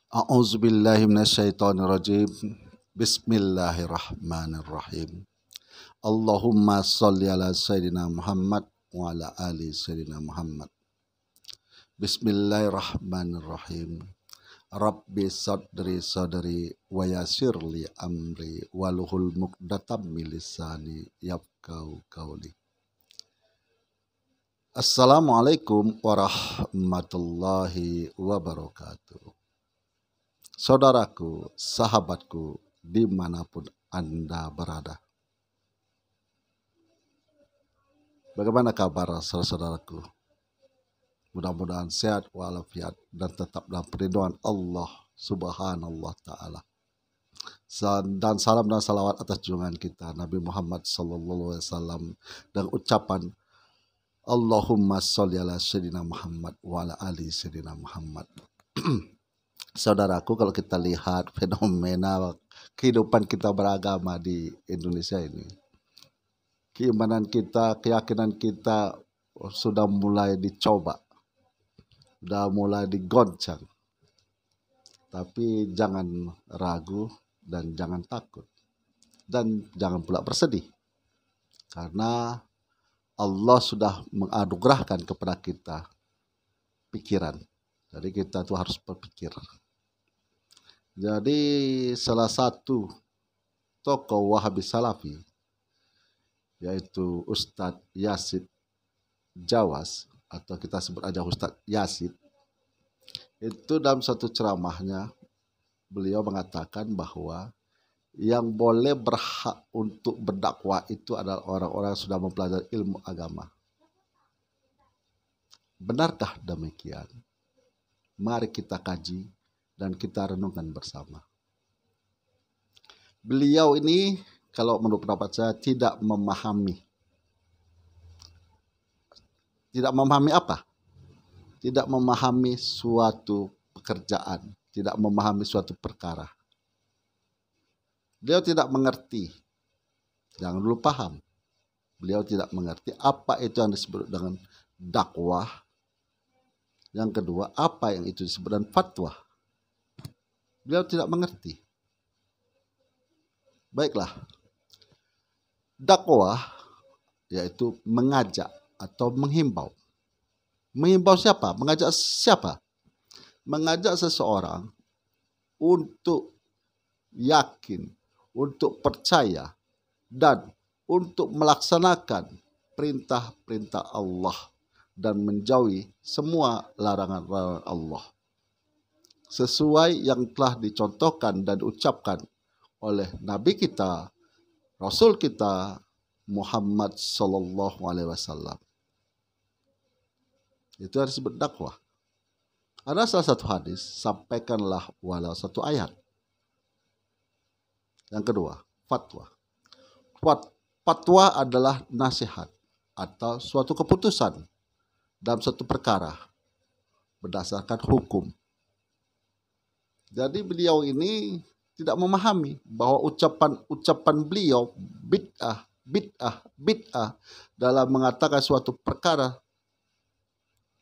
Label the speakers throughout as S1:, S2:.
S1: A'udzubillahi minasyaitonirrajim. Bismillahirrahmanirrahim. Allahumma sholli ala sayyidina Muhammad wa ala ali sayyidina Muhammad. Bismillahirrahmanirrahim. Rabbi sadri wa yassirli amri waluhul muqdatam min lisani yafqahu qawli. Assalamualaikum warahmatullahi wabarakatuh. Saudaraku, sahabatku, dimanapun Anda berada. Bagaimana kabar saudara-saudaraku? Mudah-mudahan sehat walafiat dan tetap dalam perlindungan Allah Subhanahu wa Ta'ala. Dan salam dan salawat atas junjungan kita Nabi Muhammad sallallahu alaihi wasallam dan ucapan Allahumma sholli ala sayyidina Muhammad wa ala ali sayyidina Muhammad. Saudaraku, kalau kita lihat fenomena kehidupan kita beragama di Indonesia ini, keimanan kita, keyakinan kita sudah mulai dicoba, sudah mulai digoncang. Tapi jangan ragu dan jangan takut, dan jangan pula bersedih, karena Allah sudah menganugerahkan kepada kita pikiran. Jadi kita tuh harus berpikir. Jadi salah satu tokoh Wahabi Salafi, yaitu Ustadz Yazid Jawas, atau kita sebut aja Ustadz Yazid, itu dalam satu ceramahnya beliau mengatakan bahwa yang boleh berhak untuk berdakwah itu adalah orang-orang yang sudah mempelajari ilmu agama. Benarkah demikian? Mari kita kaji dan kita renungkan bersama. Beliau ini, kalau menurut pendapat saya, tidak memahami. Tidak memahami apa? Tidak memahami suatu pekerjaan, tidak memahami suatu perkara. Beliau tidak mengerti. Jangan dulu paham. Beliau tidak mengerti apa itu yang disebut dengan dakwah. Yang kedua, apa yang itu disebut dengan fatwa. Beliau tidak mengerti. Baiklah. Dakwah yaitu mengajak atau menghimbau. Menghimbau siapa? Mengajak siapa? Mengajak seseorang untuk yakin, untuk percaya, dan untuk melaksanakan perintah-perintah Allah dan menjauhi semua larangan-larangan Allah, sesuai yang telah dicontohkan dan diucapkan oleh Nabi kita, Rasul kita Muhammad sallallahu alaihi wasallam. Itu yang disebut dakwah. Ada salah satu hadis, sampaikanlah walau satu ayat. Yang kedua, fatwa. Fatwa adalah nasihat atau suatu keputusan dalam suatu perkara berdasarkan hukum. Jadi beliau ini tidak memahami bahwa ucapan beliau bid'ah dalam mengatakan suatu perkara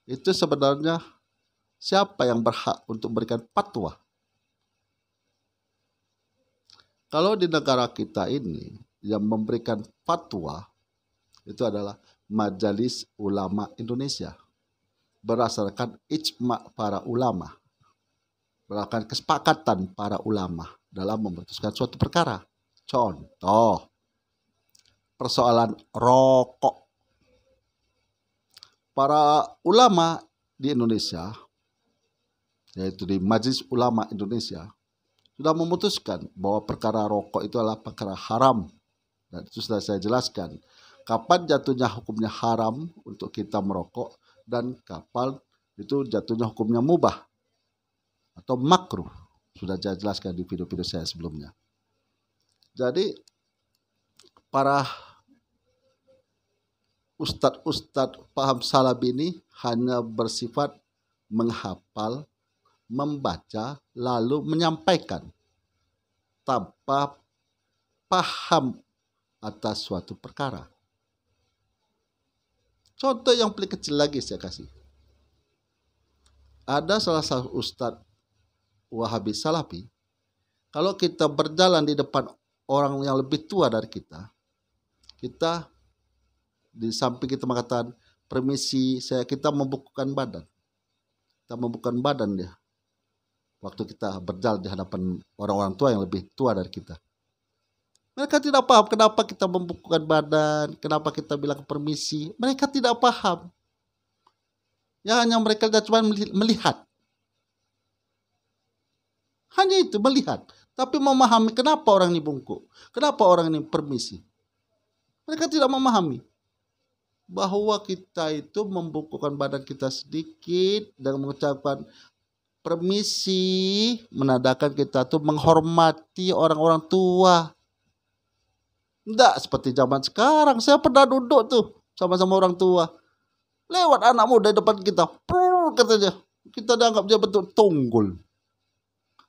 S1: itu sebenarnya siapa yang berhak untuk memberikan fatwa? Kalau di negara kita ini yang memberikan fatwa itu adalah Majelis Ulama Indonesia berdasarkan ijma' para ulama, berdasarkan kesepakatan para ulama dalam memutuskan suatu perkara. Contoh, persoalan rokok. Para ulama di Indonesia, yaitu di Majelis Ulama Indonesia, sudah memutuskan bahwa perkara rokok itu adalah perkara haram. Dan itu sudah saya jelaskan. Kapan jatuhnya hukumnya haram untuk kita merokok, dan kapan itu jatuhnya hukumnya mubah atau makruh. Sudah saya jelaskan di video-video saya sebelumnya. Jadi para ustadz paham salafi ini hanya bersifat menghafal, membaca, lalu menyampaikan tanpa paham atas suatu perkara. Contoh yang paling kecil lagi saya kasih. Ada salah satu ustadz Wahabi Salafi, kalau kita berjalan di depan orang yang lebih tua dari kita di samping kita mengatakan permisi, kita membukukan badan. Kita membukukan badan dia. Waktu kita berjalan di hadapan orang-orang tua yang lebih tua dari kita. Mereka tidak paham kenapa kita membukukan badan, kenapa kita bilang permisi. Mereka tidak paham. Ya hanya mereka cuma melihat. Hanya itu, melihat. Tapi memahami kenapa orang ini bungkuk. Kenapa orang ini permisi. Mereka tidak memahami bahwa kita itu membungkukkan badan kita sedikit dan mengucapkan permisi, menandakan kita tuh menghormati orang-orang tua. Tidak seperti zaman sekarang. Saya pernah duduk tuh sama-sama orang tua. Lewat anak muda di depan kita. Katanya. Kita dianggap dia bentuk tunggul.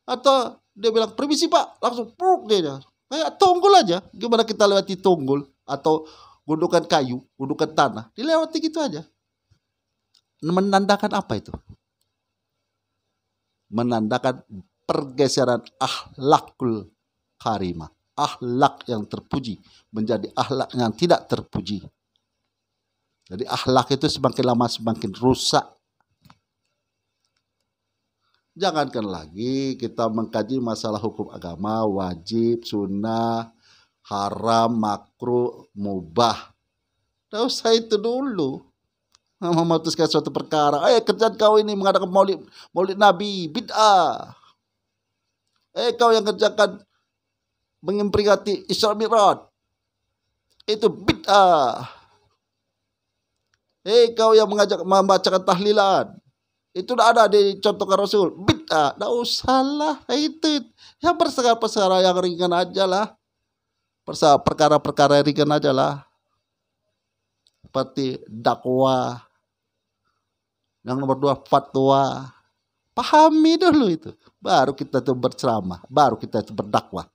S1: Atau dia bilang permisi pak. Langsung dia. Kayak tunggul aja. Gimana kita lewati tunggul. Atau gundukan kayu, gundukan tanah. Dilewati gitu aja. Menandakan apa itu? Menandakan pergeseran akhlakul karimah. Akhlak yang terpuji menjadi akhlak yang tidak terpuji. Jadi akhlak itu semakin lama semakin rusak. Jangankan lagi kita mengkaji masalah hukum agama, wajib, sunnah, haram, makruh, mubah. Tidak usah itu dulu. Memutuskan suatu perkara. Kerjaan kau ini mengadakan maulid Nabi, bid'ah. Kau yang kerjakan memperingati Isra Mi'raj, itu bid'ah. Kau yang membacakan tahlilan, itu tidak ada dicontohkan Rasul, bid'ah. Tidak usahlah itu. Ya perkara-perkara yang ringan aja lah. Perkara-perkara ringan aja lah. Seperti dakwah. Yang nomor 2 fatwa. Pahami dulu itu. Baru kita itu berceramah, baru kita itu berdakwah.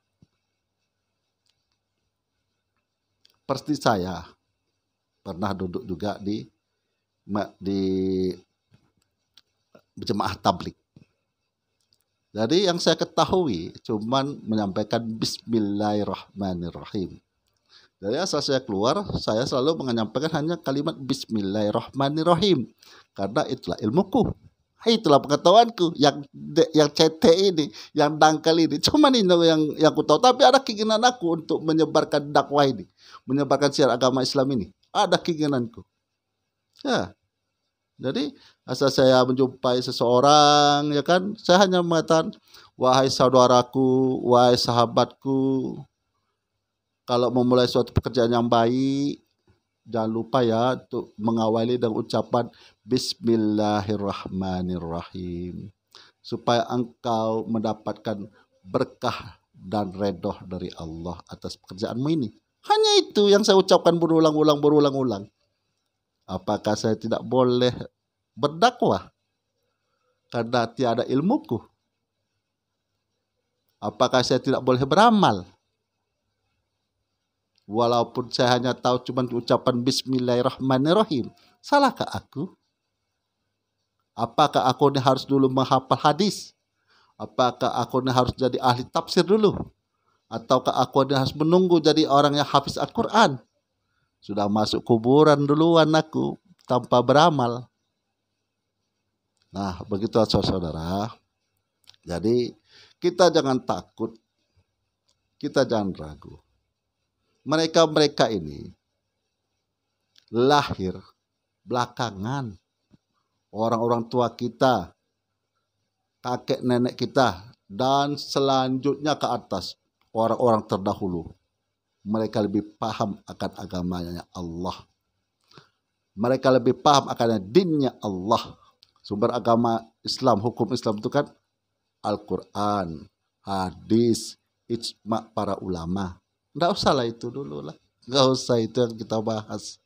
S1: Seperti saya pernah duduk juga di jemaah tabligh. Jadi yang saya ketahui cuman menyampaikan Bismillahirrahmanirrahim. Dari asal saya keluar, saya selalu menyampaikan hanya kalimat Bismillahirrahmanirrahim. Karena itulah ilmuku. Itulah pengetahuanku. Yang cetek ini, yang dangkal ini. Cuman ini yang aku tahu. Tapi ada keinginan aku untuk menyebarkan dakwah ini. Menyebarkan syiar agama Islam ini. Ada keinginanku. Ya. Jadi asal saya menjumpai seseorang, ya kan, saya hanya mengatakan, wahai saudaraku, wahai sahabatku, kalau memulai suatu pekerjaan yang baik, jangan lupa ya untuk mengawali dengan ucapan Bismillahirrahmanirrahim, supaya engkau mendapatkan berkah dan redha dari Allah atas pekerjaanmu ini. Hanya itu yang saya ucapkan berulang-ulang. Apakah saya tidak boleh berdakwah karena tiada ilmuku? Apakah saya tidak boleh beramal walaupun saya hanya tahu cuma ucapan Bismillahirrahmanirrahim? Salahkah aku? Apakah aku ini harus dulu menghafal hadis? Apakah aku ini harus jadi ahli tafsir dulu? Ataukah aku ini harus menunggu jadi orang yang hafiz Al-Quran? Sudah masuk kuburan duluan aku tanpa beramal. Nah, begitu saudara. Jadi kita jangan takut, kita jangan ragu. Mereka ini lahir belakangan. Orang-orang tua kita, kakek nenek kita, dan selanjutnya ke atas orang-orang terdahulu. Mereka lebih paham akan agamanya Allah. Mereka lebih paham akan dinnya Allah. Sumber agama Islam, hukum Islam itu kan Al-Quran, hadis, ijma para ulama. Nggak usah lah itu dulu lah. Nggak usah itu yang kita bahas.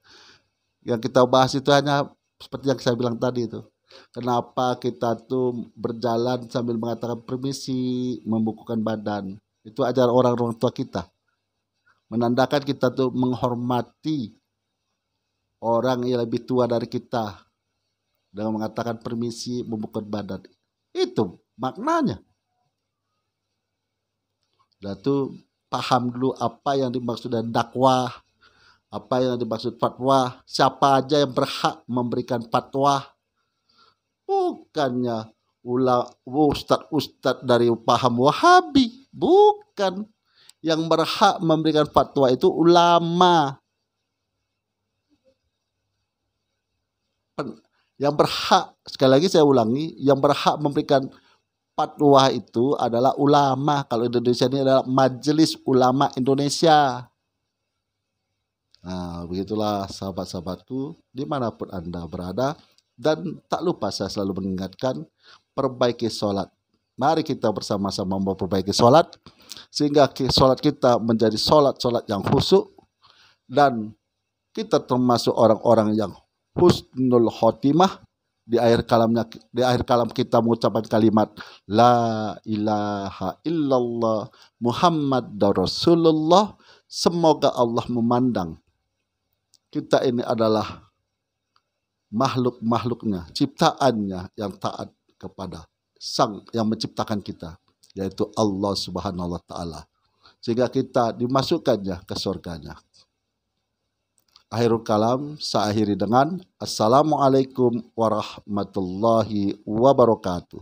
S1: Yang kita bahas itu hanya seperti yang saya bilang tadi itu. Kenapa kita tuh berjalan sambil mengatakan permisi, membukukan badan. Itu ajaran orang-orang tua kita. Menandakan kita tuh menghormati orang yang lebih tua dari kita dengan mengatakan permisi, membuka badan. Itu maknanya. Dan itu paham dulu apa yang dimaksud dengan dakwah, apa yang dimaksud fatwa, siapa aja yang berhak memberikan fatwa. Bukannya ustadz dari paham Wahabi, bukan. Yang berhak memberikan fatwa itu ulama. Yang berhak, sekali lagi saya ulangi, yang berhak memberikan fatwa itu adalah ulama. Kalau Indonesia ini adalah Majelis Ulama Indonesia. Nah, begitulah sahabat-sahabatku, dimanapun Anda berada. Dan tak lupa saya selalu mengingatkan, perbaiki sholat. Mari kita bersama-sama memperbaiki sholat, sehingga sholat kita menjadi sholat-sholat yang khusyuk, dan kita termasuk orang-orang yang husnul khotimah. Di akhir kalam kita mengucapkan kalimat la ilaha illallah Muhammad Rasulullah. Semoga Allah memandang kita ini adalah makhluk-makhluknya, ciptaannya yang taat kepada Sang yang menciptakan kita, yaitu Allah Subhanahu wa Ta'ala, sehingga kita dimasukkannya ke surganya. Akhirul kalam, saya akhiri dengan Assalamualaikum warahmatullahi wabarakatuh.